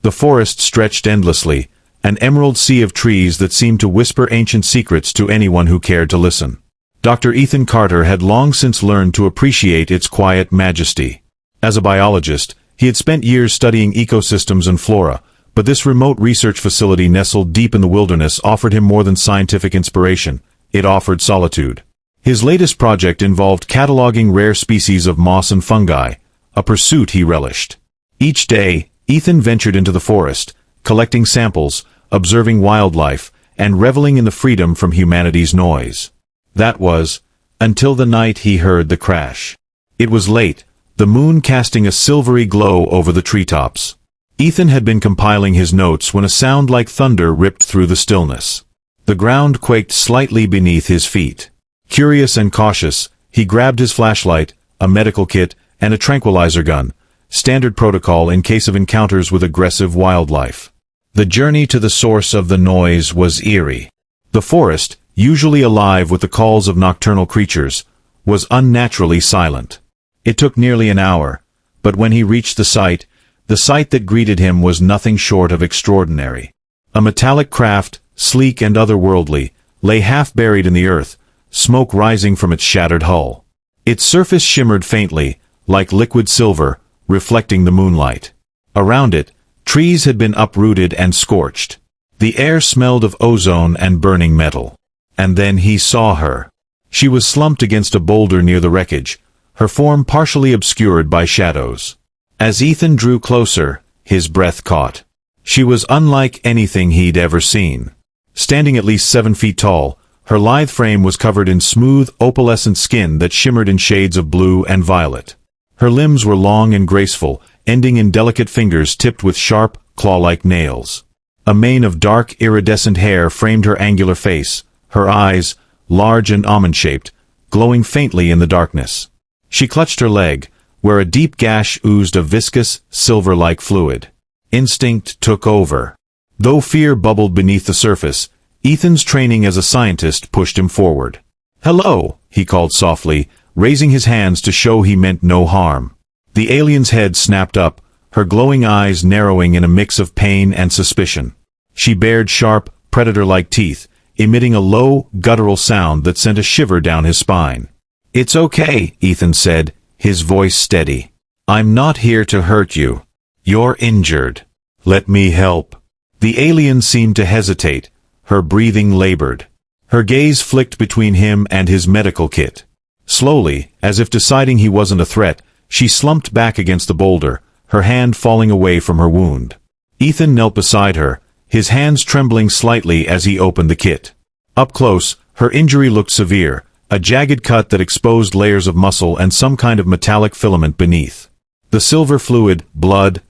The forest stretched endlessly, an emerald sea of trees that seemed to whisper ancient secrets to anyone who cared to listen. Dr. Ethan Carter had long since learned to appreciate its quiet majesty. As a biologist, he had spent years studying ecosystems and flora, but this remote research facility nestled deep in the wilderness offered him more than scientific inspiration. It offered solitude. His latest project involved cataloging rare species of moss and fungi, a pursuit he relished. Each day, Ethan ventured into the forest, collecting samples, observing wildlife, and reveling in the freedom from humanity's noise. That was, until the night he heard the crash. It was late, the moon casting a silvery glow over the treetops. Ethan had been compiling his notes when a sound like thunder ripped through the stillness. The ground quaked slightly beneath his feet. Curious and cautious, he grabbed his flashlight, a medical kit, and a tranquilizer gun, standard protocol in case of encounters with aggressive wildlife. The journey to the source of the noise was eerie. The forest, usually alive with the calls of nocturnal creatures, was unnaturally silent. It took nearly an hour, but when he reached the sight that greeted him was nothing short of extraordinary. A metallic craft, sleek and otherworldly, lay half buried in the earth, smoke rising from its shattered hull. Its surface shimmered faintly, like liquid silver, reflecting the moonlight. Around it, trees had been uprooted and scorched. The air smelled of ozone and burning metal. And then he saw her. She was slumped against a boulder near the wreckage, her form partially obscured by shadows. As Ethan drew closer, his breath caught. She was unlike anything he'd ever seen. Standing at least 7 feet tall, her lithe frame was covered in smooth, opalescent skin that shimmered in shades of blue and violet. Her limbs were long and graceful, ending in delicate fingers tipped with sharp, claw-like nails. A mane of dark, iridescent hair framed her angular face, her eyes, large and almond-shaped, glowing faintly in the darkness. She clutched her leg, where a deep gash oozed a viscous, silver-like fluid. Instinct took over. Though fear bubbled beneath the surface, Ethan's training as a scientist pushed him forward. "Hello," he called softly, raising his hands to show he meant no harm. The alien's head snapped up, her glowing eyes narrowing in a mix of pain and suspicion. She bared sharp, predator-like teeth, emitting a low, guttural sound that sent a shiver down his spine. "It's okay," Ethan said, his voice steady. "I'm not here to hurt you. You're injured. Let me help." The alien seemed to hesitate, her breathing labored. Her gaze flicked between him and his medical kit. Slowly, as if deciding he wasn't a threat, she slumped back against the boulder, her hand falling away from her wound. Ethan knelt beside her, his hands trembling slightly as he opened the kit. Up close, her injury looked severe, a jagged cut that exposed layers of muscle and some kind of metallic filament beneath. The silver fluid, blood,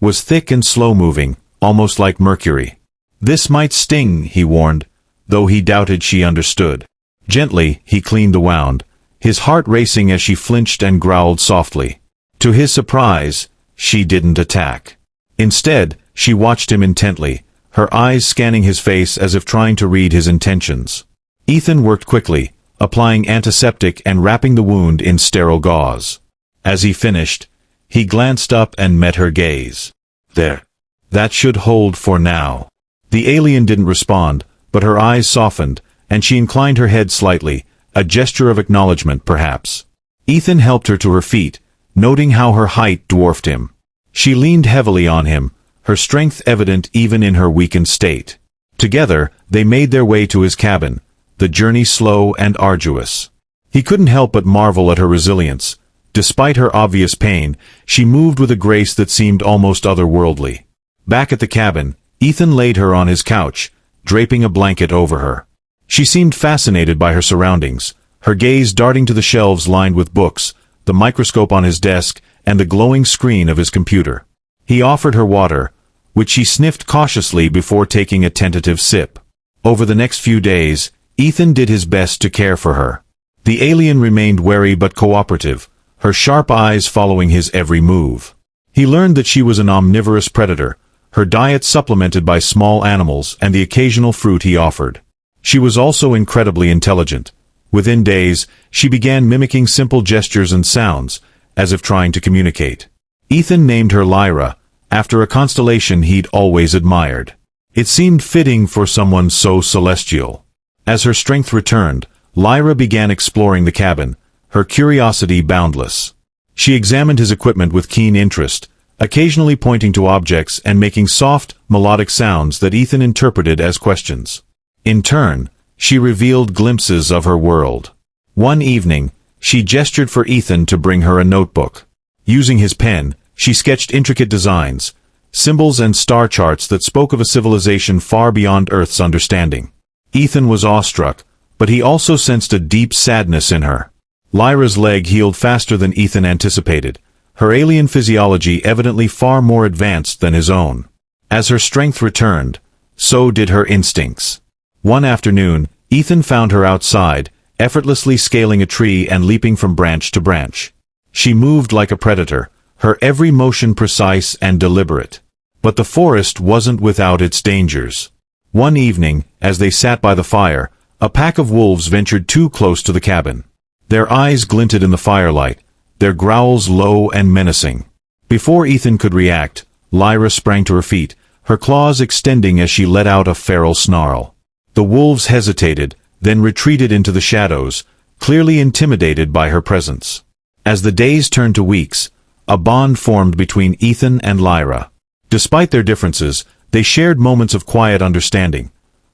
was thick and slow-moving, almost like mercury. "This might sting," he warned, though he doubted she understood. Gently, he cleaned the wound, his heart racing as she flinched and growled softly. To his surprise, she didn't attack. Instead, she watched him intently, her eyes scanning his face as if trying to read his intentions. Ethan worked quickly, applying antiseptic and wrapping the wound in sterile gauze. As he finished, he glanced up and met her gaze. "There. That should hold for now." The alien didn't respond, but her eyes softened, and she inclined her head slightly, a gesture of acknowledgement perhaps. Ethan helped her to her feet, noting how her height dwarfed him. She leaned heavily on him, her strength evident even in her weakened state. Together, they made their way to his cabin, the journey slow and arduous. He couldn't help but marvel at her resilience. Despite her obvious pain, she moved with a grace that seemed almost otherworldly. Back at the cabin, Ethan laid her on his couch, draping a blanket over her. She seemed fascinated by her surroundings, her gaze darting to the shelves lined with books, the microscope on his desk, and the glowing screen of his computer. He offered her water, which she sniffed cautiously before taking a tentative sip. Over the next few days, Ethan did his best to care for her. The alien remained wary but cooperative, her sharp eyes following his every move. He learned that she was an omnivorous predator, her diet supplemented by small animals and the occasional fruit he offered. She was also incredibly intelligent. Within days, she began mimicking simple gestures and sounds, as if trying to communicate. Ethan named her Lyra, after a constellation he'd always admired. It seemed fitting for someone so celestial. As her strength returned, Lyra began exploring the cabin, her curiosity boundless. She examined his equipment with keen interest, occasionally pointing to objects and making soft, melodic sounds that Ethan interpreted as questions. In turn, she revealed glimpses of her world. One evening, she gestured for Ethan to bring her a notebook. Using his pen, she sketched intricate designs, symbols and star charts that spoke of a civilization far beyond Earth's understanding. Ethan was awestruck, but he also sensed a deep sadness in her. Lyra's leg healed faster than Ethan anticipated, her alien physiology evidently far more advanced than his own. As her strength returned, so did her instincts. One afternoon, Ethan found her outside, effortlessly scaling a tree and leaping from branch to branch. She moved like a predator, her every motion precise and deliberate. But the forest wasn't without its dangers. One evening, as they sat by the fire, a pack of wolves ventured too close to the cabin. Their eyes glinted in the firelight, their growls low and menacing. Before Ethan could react, Lyra sprang to her feet, her claws extending as she let out a feral snarl. The wolves hesitated, then retreated into the shadows, clearly intimidated by her presence. As the days turned to weeks, a bond formed between Ethan and Lyra. Despite their differences, they shared moments of quiet understanding,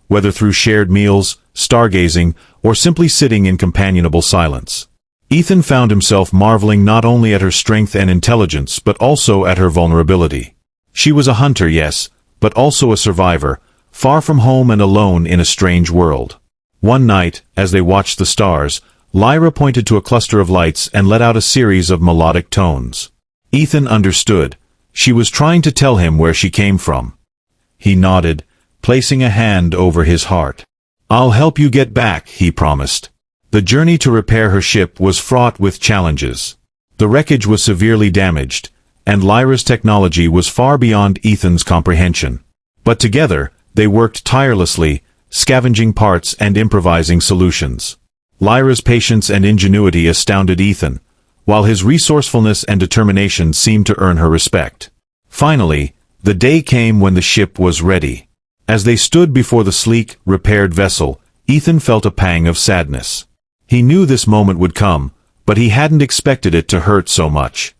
whether through shared meals, stargazing, or simply sitting in companionable silence. Ethan found himself marveling not only at her strength and intelligence but also at her vulnerability. She was a hunter, yes, but also a survivor, far from home and alone in a strange world. One night, as they watched the stars, Lyra pointed to a cluster of lights and let out a series of melodic tones. Ethan understood. She was trying to tell him where she came from. He nodded, placing a hand over his heart. "I'll help you get back," he promised. The journey to repair her ship was fraught with challenges. The wreckage was severely damaged, and Lyra's technology was far beyond Ethan's comprehension. But together, they worked tirelessly, scavenging parts and improvising solutions. Lyra's patience and ingenuity astounded Ethan, while his resourcefulness and determination seemed to earn her respect. Finally, the day came when the ship was ready. As they stood before the sleek, repaired vessel, Ethan felt a pang of sadness. He knew this moment would come, but he hadn't expected it to hurt so much.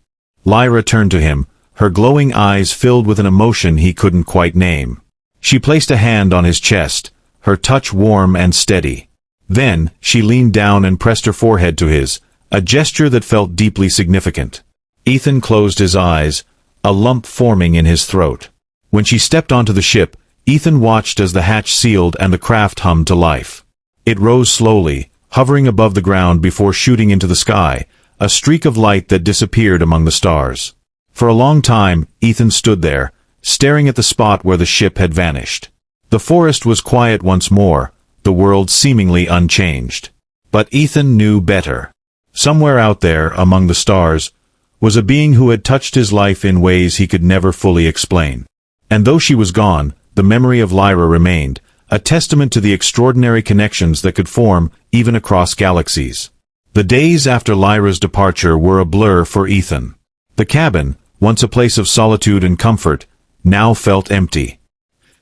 Lyra turned to him, her glowing eyes filled with an emotion he couldn't quite name. She placed a hand on his chest, her touch warm and steady. Then, she leaned down and pressed her forehead to his, a gesture that felt deeply significant. Ethan closed his eyes, a lump forming in his throat. When she stepped onto the ship, Ethan watched as the hatch sealed and the craft hummed to life. It rose slowly, hovering above the ground before shooting into the sky, a streak of light that disappeared among the stars. For a long time, Ethan stood there, staring at the spot where the ship had vanished. The forest was quiet once more, the world seemingly unchanged. But Ethan knew better. Somewhere out there, among the stars, was a being who had touched his life in ways he could never fully explain. And though she was gone, the memory of Lyra remained, a testament to the extraordinary connections that could form even across galaxies. The days after Lyra's departure were a blur for Ethan. The cabin, once a place of solitude and comfort, now felt empty.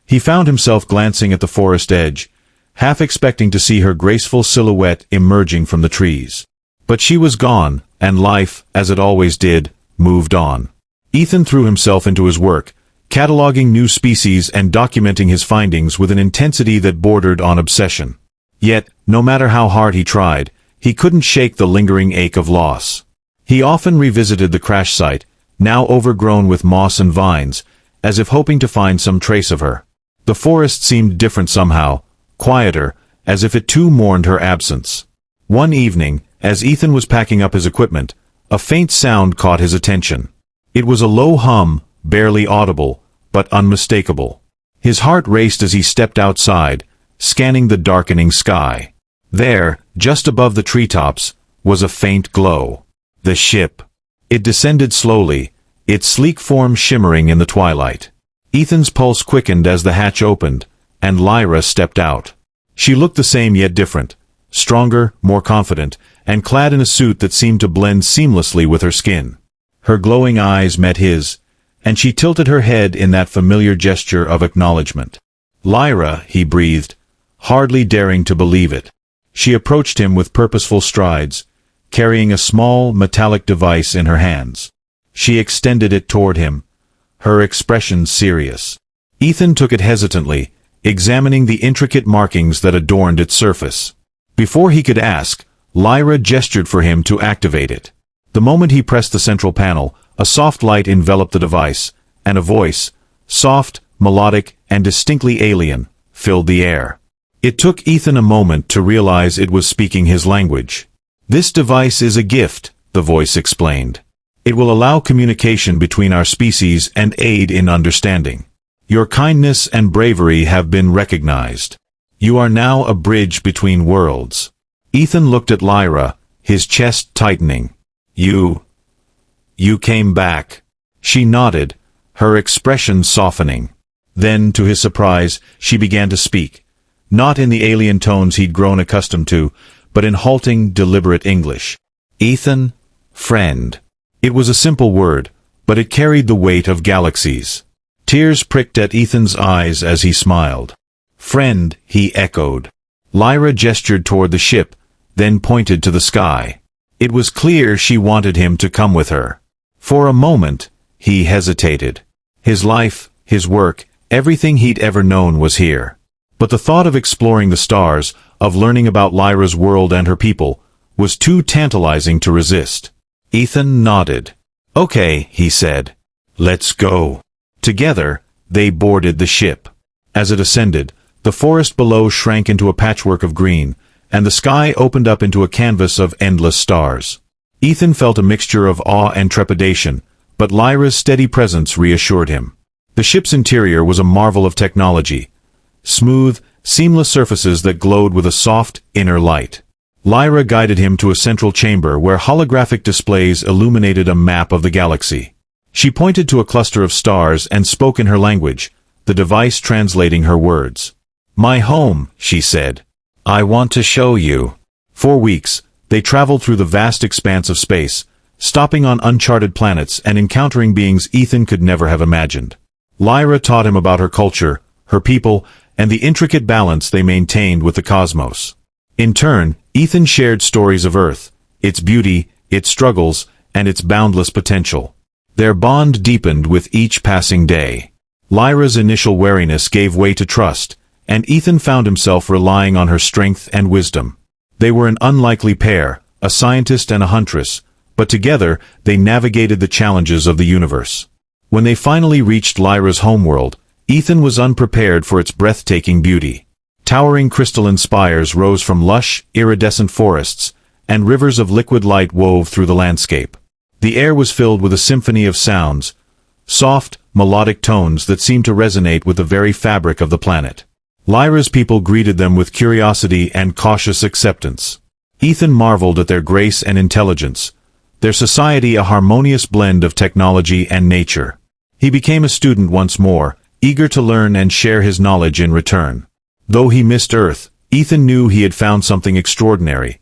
He found himself glancing at the forest edge, half expecting to see her graceful silhouette emerging from the trees. But she was gone, and life, as it always did, moved on. Ethan threw himself into his work, cataloging new species and documenting his findings with an intensity that bordered on obsession. Yet, no matter how hard he tried, he couldn't shake the lingering ache of loss. He often revisited the crash site, now overgrown with moss and vines, as if hoping to find some trace of her. The forest seemed different somehow, quieter, as if it too mourned her absence. One evening, as Ethan was packing up his equipment, a faint sound caught his attention. It was a low hum, barely audible, but unmistakable. His heart raced as he stepped outside, scanning the darkening sky. There, just above the treetops, was a faint glow. The ship. It descended slowly, its sleek form shimmering in the twilight. Ethan's pulse quickened as the hatch opened, and Lyra stepped out. She looked the same yet different, stronger, more confident, and clad in a suit that seemed to blend seamlessly with her skin. Her glowing eyes met his, and she tilted her head in that familiar gesture of acknowledgement. "Lyra," he breathed, hardly daring to believe it. She approached him with purposeful strides, carrying a small, metallic device in her hands. She extended it toward him, her expression serious. Ethan took it hesitantly, examining the intricate markings that adorned its surface. Before he could ask, Lyra gestured for him to activate it. The moment he pressed the central panel, a soft light enveloped the device, and a voice, soft, melodic, and distinctly alien, filled the air. It took Ethan a moment to realize it was speaking his language. "This device is a gift," the voice explained. "It will allow communication between our species and aid in understanding. Your kindness and bravery have been recognized. You are now a bridge between worlds." Ethan looked at Lyra, his chest tightening. You came back." She nodded, her expression softening. Then, to his surprise, she began to speak, not in the alien tones he'd grown accustomed to, but in halting, deliberate English. "Ethan, friend." It was a simple word, but it carried the weight of galaxies. Tears pricked at Ethan's eyes as he smiled. "Friend," he echoed. Lyra gestured toward the ship, then pointed to the sky. It was clear she wanted him to come with her. For a moment, he hesitated. His life, his work, everything he'd ever known was here. But the thought of exploring the stars, of learning about Lyra's world and her people, was too tantalizing to resist. Ethan nodded. "Okay," he said. "Let's go." Together, they boarded the ship. As it ascended, the forest below shrank into a patchwork of green, and the sky opened up into a canvas of endless stars. Ethan felt a mixture of awe and trepidation, but Lyra's steady presence reassured him. The ship's interior was a marvel of technology. Smooth, seamless surfaces that glowed with a soft, inner light. Lyra guided him to a central chamber where holographic displays illuminated a map of the galaxy. She pointed to a cluster of stars and spoke in her language, the device translating her words. "My home," she said. "I want to show you." For weeks, they traveled through the vast expanse of space, stopping on uncharted planets and encountering beings Ethan could never have imagined. Lyra taught him about her culture, her people, and the intricate balance they maintained with the cosmos. In turn, Ethan shared stories of Earth, its beauty, its struggles, and its boundless potential. Their bond deepened with each passing day. Lyra's initial wariness gave way to trust, and Ethan found himself relying on her strength and wisdom. They were an unlikely pair, a scientist and a huntress, but together they navigated the challenges of the universe. When they finally reached Lyra's homeworld, Ethan was unprepared for its breathtaking beauty. Towering crystalline spires rose from lush, iridescent forests, and rivers of liquid light wove through the landscape. The air was filled with a symphony of sounds, soft, melodic tones that seemed to resonate with the very fabric of the planet. Lyra's people greeted them with curiosity and cautious acceptance. Ethan marveled at their grace and intelligence, their society a harmonious blend of technology and nature. He became a student once more, eager to learn and share his knowledge in return. Though he missed Earth, Ethan knew he had found something extraordinary,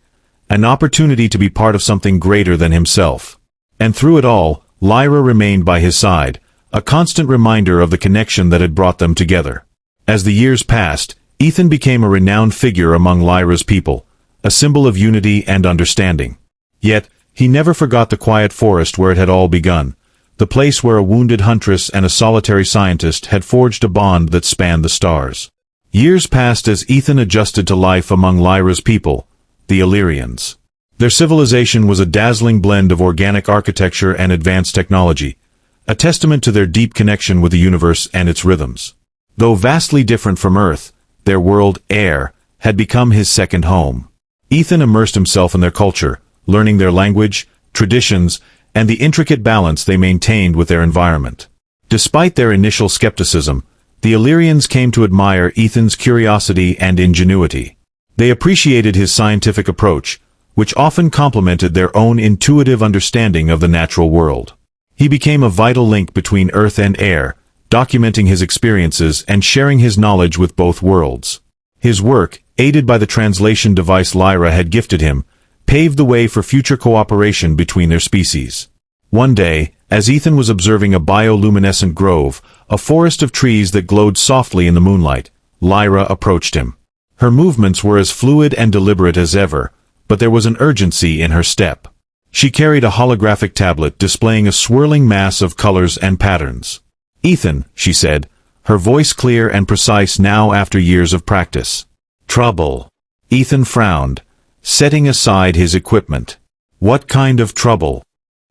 an opportunity to be part of something greater than himself. And through it all, Lyra remained by his side, a constant reminder of the connection that had brought them together. As the years passed, Ethan became a renowned figure among Lyra's people, a symbol of unity and understanding. Yet, he never forgot the quiet forest where it had all begun, the place where a wounded huntress and a solitary scientist had forged a bond that spanned the stars. Years passed as Ethan adjusted to life among Lyra's people, the Illyrians. Their civilization was a dazzling blend of organic architecture and advanced technology, a testament to their deep connection with the universe and its rhythms. Though vastly different from Earth, their world, Aeyr, had become his second home. Ethan immersed himself in their culture, learning their language, traditions, and the intricate balance they maintained with their environment. Despite their initial skepticism, the Illyrians came to admire Ethan's curiosity and ingenuity. They appreciated his scientific approach, which often complemented their own intuitive understanding of the natural world. He became a vital link between Earth and Aeyr, documenting his experiences and sharing his knowledge with both worlds. His work, aided by the translation device Lyra had gifted him, paved the way for future cooperation between their species. One day, as Ethan was observing a bioluminescent grove, a forest of trees that glowed softly in the moonlight, Lyra approached him. Her movements were as fluid and deliberate as ever, but there was an urgency in her step. She carried a holographic tablet displaying a swirling mass of colors and patterns. "Ethan," she said, her voice clear and precise now after years of practice. "Trouble." Ethan frowned, setting aside his equipment. "What kind of trouble?"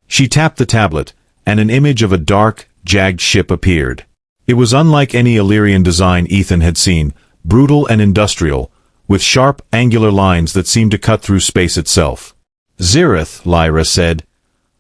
She tapped the tablet, and an image of a dark, jagged ship appeared. It was unlike any Illyrian design Ethan had seen, brutal and industrial, with sharp, angular lines that seemed to cut through space itself. "Zereth," Lyra said,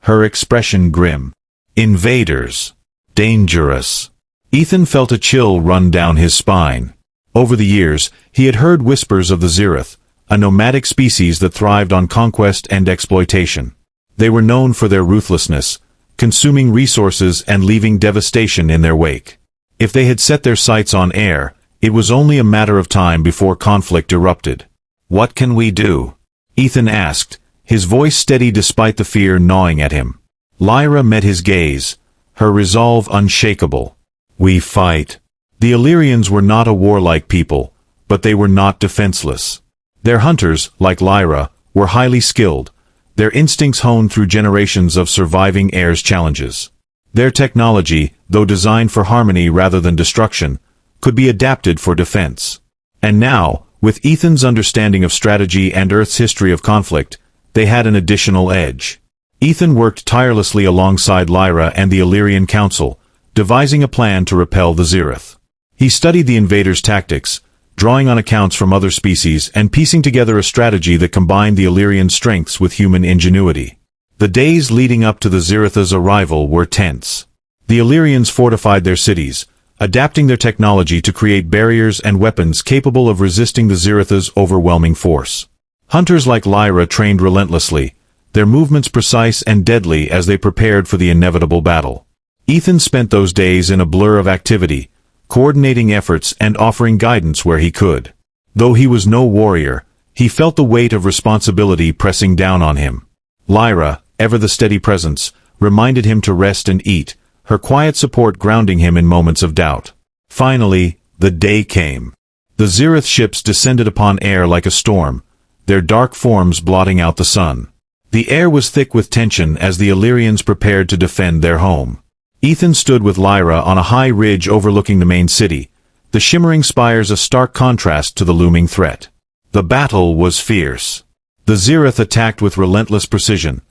her expression grim. "Invaders. Dangerous." Ethan felt a chill run down his spine. Over the years, he had heard whispers of the Zereth, a nomadic species that thrived on conquest and exploitation. They were known for their ruthlessness, consuming resources and leaving devastation in their wake. If they had set their sights on Aeyr, it was only a matter of time before conflict erupted. "What can we do?" Ethan asked, his voice steady despite the fear gnawing at him. Lyra met his gaze, her resolve unshakable. "We fight." The Illyrians were not a warlike people, but they were not defenseless. Their hunters, like Lyra, were highly skilled, their instincts honed through generations of surviving Aeyr's challenges. Their technology, though designed for harmony rather than destruction, could be adapted for defense. And now, with Ethan's understanding of strategy and Earth's history of conflict, they had an additional edge. Ethan worked tirelessly alongside Lyra and the Illyrian Council, devising a plan to repel the Zereth. He studied the invaders' tactics, drawing on accounts from other species and piecing together a strategy that combined the Illyrian strengths with human ingenuity. The days leading up to the Zereth's arrival were tense. The Illyrians fortified their cities, adapting their technology to create barriers and weapons capable of resisting the Zereth's overwhelming force. Hunters like Lyra trained relentlessly, their movements precise and deadly as they prepared for the inevitable battle. Ethan spent those days in a blur of activity, coordinating efforts and offering guidance where he could. Though he was no warrior, he felt the weight of responsibility pressing down on him. Lyra, ever the steady presence, reminded him to rest and eat, her quiet support grounding him in moments of doubt. Finally, the day came. The Zereth ships descended upon Aeyr like a storm, their dark forms blotting out the sun. The air was thick with tension as the Illyrians prepared to defend their home. Ethan stood with Lyra on a high ridge overlooking the main city, the shimmering spires a stark contrast to the looming threat. The battle was fierce. The Zereth attacked with relentless precision,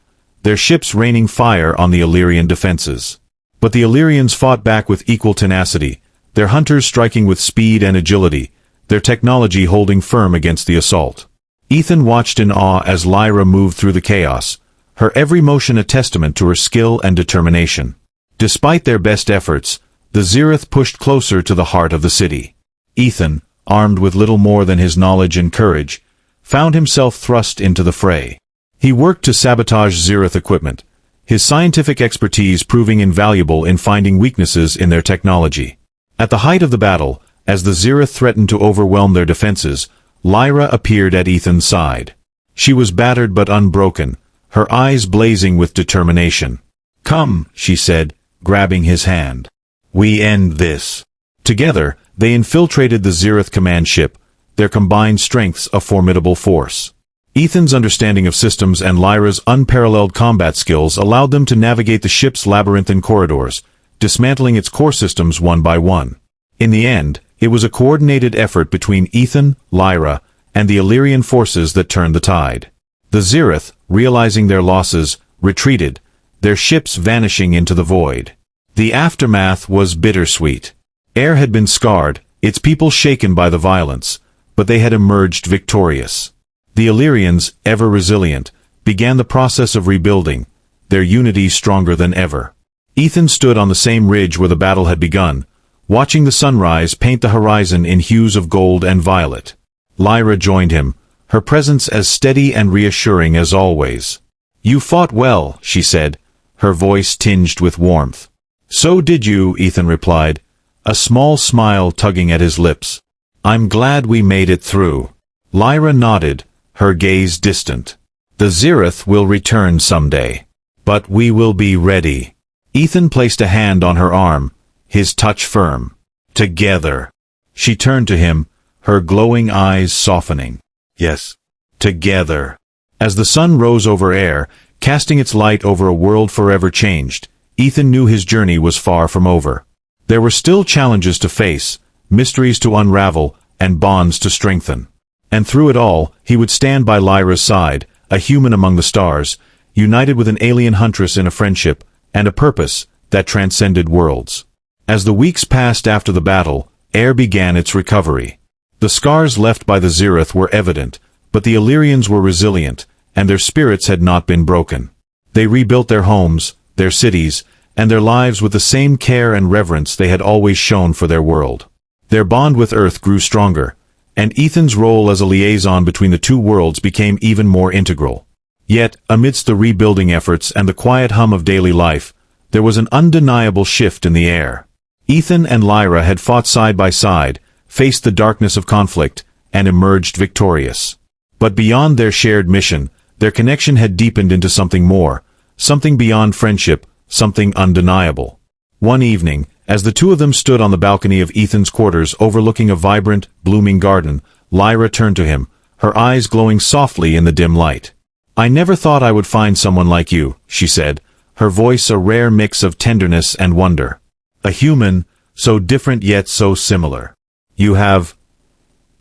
their ships raining fire on the Illyrian defenses. But the Illyrians fought back with equal tenacity, their hunters striking with speed and agility, their technology holding firm against the assault. Ethan watched in awe as Lyra moved through the chaos, her every motion a testament to her skill and determination. Despite their best efforts, the Zereth pushed closer to the heart of the city. Ethan, armed with little more than his knowledge and courage, found himself thrust into the fray. He worked to sabotage Zereth equipment, his scientific expertise proving invaluable in finding weaknesses in their technology. At the height of the battle, as the Zereth threatened to overwhelm their defenses, Lyra appeared at Ethan's side. She was battered but unbroken, her eyes blazing with determination. "Come," she said, grabbing his hand. "We end this." Together, they infiltrated the Zereth command ship, their combined strengths a formidable force. Ethan's understanding of systems and Lyra's unparalleled combat skills allowed them to navigate the ship's labyrinthine corridors, dismantling its core systems one by one. In the end, it was a coordinated effort between Ethan, Lyra, and the Illyrian forces that turned the tide. The Zereth, realizing their losses, retreated, their ships vanishing into the void. The aftermath was bittersweet. Aeyr had been scarred, its people shaken by the violence, but they had emerged victorious. The Illyrians, ever resilient, began the process of rebuilding, their unity stronger than ever. Ethan stood on the same ridge where the battle had begun, watching the sunrise paint the horizon in hues of gold and violet. Lyra joined him, her presence as steady and reassuring as always. "You fought well," she said, her voice tinged with warmth. "So did you," Ethan replied, a small smile tugging at his lips. "I'm glad we made it through." Lyra nodded, her gaze distant. "The Zereth will return someday. But we will be ready. Ethan placed a hand on her arm, his touch firm. Together. She turned to him, her glowing eyes softening. Yes. Together. As the sun rose over Aeyr, casting its light over a world forever changed, Ethan knew his journey was far from over. There were still challenges to face, mysteries to unravel, and bonds to strengthen. And through it all, he would stand by Lyra's side, a human among the stars, united with an alien huntress in a friendship, and a purpose that transcended worlds. As the weeks passed after the battle, Aeyr began its recovery. The scars left by the Zereth were evident, but the Illyrians were resilient, and their spirits had not been broken. They rebuilt their homes, their cities, and their lives with the same care and reverence they had always shown for their world. Their bond with Earth grew stronger, and Ethan's role as a liaison between the two worlds became even more integral. Yet, amidst the rebuilding efforts and the quiet hum of daily life, there was an undeniable shift in the air. Ethan and Lyra had fought side by side, faced the darkness of conflict, and emerged victorious. But beyond their shared mission, their connection had deepened into something more, something beyond friendship, something undeniable. One evening, as the two of them stood on the balcony of Ethan's quarters overlooking a vibrant, blooming garden, Lyra turned to him, her eyes glowing softly in the dim light. "I never thought I would find someone like you," she said, her voice a rare mix of tenderness and wonder. "A human, so different yet so similar. You have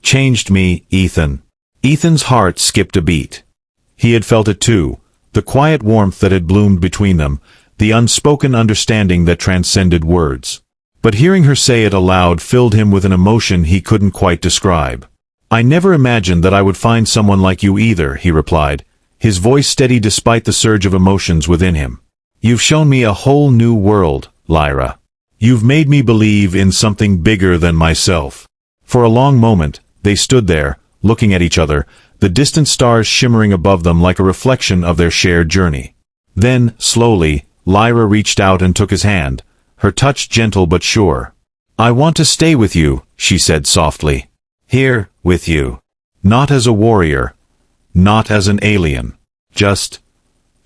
changed me, Ethan." Ethan's heart skipped a beat. He had felt it too, the quiet warmth that had bloomed between them, the unspoken understanding that transcended words. But hearing her say it aloud filled him with an emotion he couldn't quite describe. "I never imagined that I would find someone like you either," he replied, his voice steady despite the surge of emotions within him. "You've shown me a whole new world, Lyra. You've made me believe in something bigger than myself." For a long moment, they stood there, looking at each other, the distant stars shimmering above them like a reflection of their shared journey. Then, slowly, Lyra reached out and took his hand, her touch gentle but sure. "I want to stay with you," she said softly. "Here, with you. Not as a warrior. Not as an alien. Just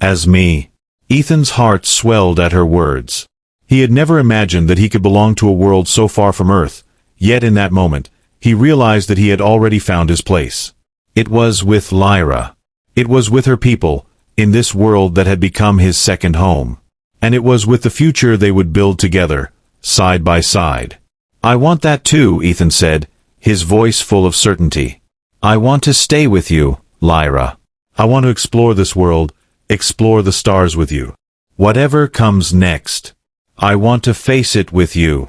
as me." Ethan's heart swelled at her words. He had never imagined that he could belong to a world so far from Earth, yet in that moment, he realized that he had already found his place. It was with Lyra. It was with her people, in this world that had become his second home. And it was with the future they would build together, side by side. "I want that too," Ethan said, his voice full of certainty. "I want to stay with you, Lyra. I want to explore this world, explore the stars with you. Whatever comes next, I want to face it with you."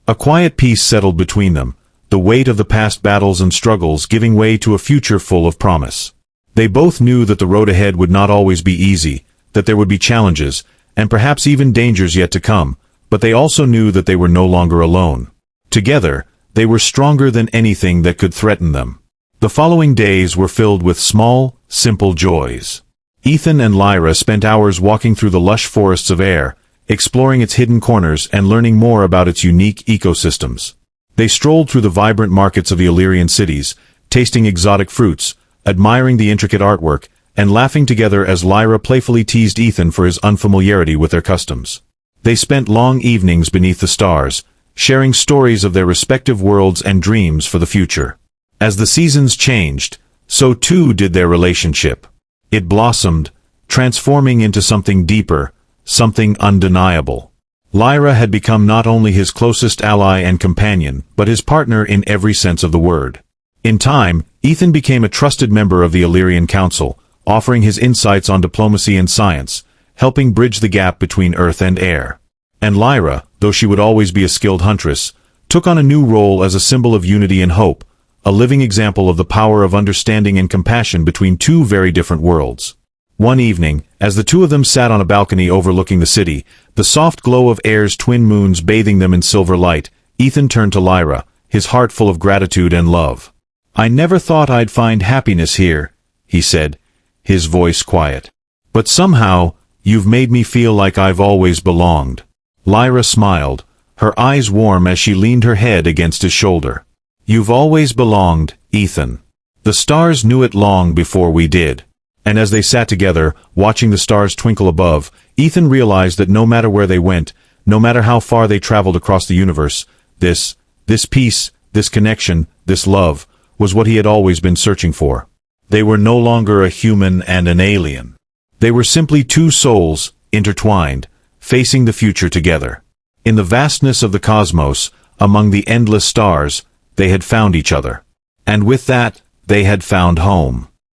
A quiet peace settled between them, the weight of the past battles and struggles giving way to a future full of promise. They both knew that the road ahead would not always be easy, that there would be challenges, and perhaps even dangers yet to come, but they also knew that they were no longer alone. Together, they were stronger than anything that could threaten them. The following days were filled with small, simple joys. Ethan and Lyra spent hours walking through the lush forests of Aeyr, exploring its hidden corners and learning more about its unique ecosystems. They strolled through the vibrant markets of the Illyrian cities, tasting exotic fruits, admiring the intricate artwork, and laughing together as Lyra playfully teased Ethan for his unfamiliarity with their customs. They spent long evenings beneath the stars, sharing stories of their respective worlds and dreams for the future. As the seasons changed, so too did their relationship. It blossomed, transforming into something deeper, something undeniable. Lyra had become not only his closest ally and companion, but his partner in every sense of the word. In time, Ethan became a trusted member of the Illyrian Council, offering his insights on diplomacy and science, helping bridge the gap between Earth and Aeyr. And Lyra, though she would always be a skilled huntress, took on a new role as a symbol of unity and hope, a living example of the power of understanding and compassion between two very different worlds. One evening, as the two of them sat on a balcony overlooking the city, the soft glow of Aeyr's twin moons bathing them in silver light, Ethan turned to Lyra, his heart full of gratitude and love. "I never thought I'd find happiness here," he said, his voice quiet. "But somehow, you've made me feel like I've always belonged." Lyra smiled, her eyes warm as she leaned her head against his shoulder. "You've always belonged, Ethan. The stars knew it long before we did." And as they sat together, watching the stars twinkle above, Ethan realized that no matter where they went, no matter how far they traveled across the universe, this peace, this connection, this love, was what he had always been searching for. They were no longer a human and an alien. They were simply two souls, intertwined, facing the future together. In the vastness of the cosmos, among the endless stars, they had found each other. And with that, they had found home.